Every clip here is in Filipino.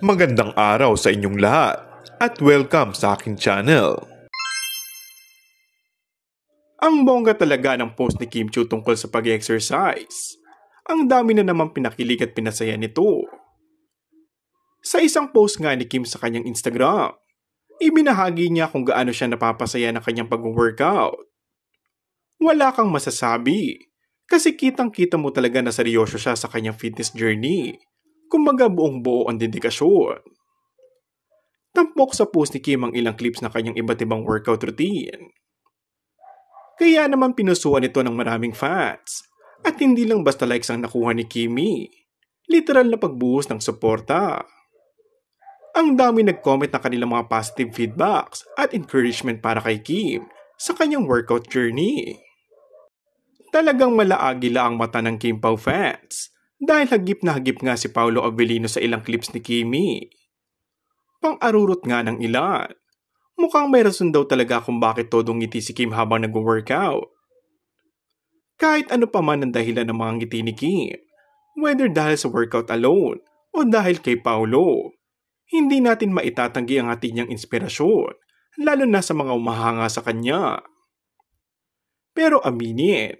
Magandang araw sa inyong lahat at welcome sa aking channel. Ang bongga talaga ng post ni Kim Chiu tungkol sa pag-exercise. Ang dami na naman pinakilig at pinasaya nito. Sa isang post nga ni Kim sa kanyang Instagram, ibinahagi niya kung gaano siya napapasaya ng kanyang pag-workout. Wala kang masasabi kasi kitang-kita mo talaga na seryoso siya sa kanyang fitness journey. Kumbaga buong-buo ang dedikasyon. Tampok sa post ni Kim ang ilang clips na kanyang iba't ibang workout routine. Kaya naman pinusuan ito ng maraming fans. At hindi lang basta likes ang nakuha ni Kimi. Literal na pagbuhos ng suporta. Ang dami nag-comment na kanilang mga positive feedbacks at encouragement para kay Kim sa kanyang workout journey. Talagang malaagila ang mata ng Kim Pao fans dahil hagip na hagip nga si Paolo Avellino sa ilang clips ni Kimi. Pang-arurot nga ng ilan. Mukhang may rason daw talaga kung bakit todong ngiti si Kim habang nag-workout. Kahit ano pa man ang dahilan ng mga ngiti ni Kim, whether dahil sa workout alone o dahil kay Paolo, hindi natin maitatanggi ang ating niyang inspirasyon, lalo na sa mga umahanga sa kanya. Pero aminin,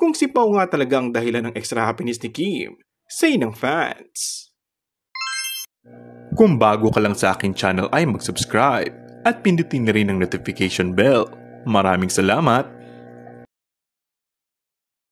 kung si Pao nga talaga ang dahilan ng extra happiness ni Kim, say ng fans. Kung bago ka lang sa aking channel ay mag-subscribe at pindutin na rin ang notification bell. Maraming salamat!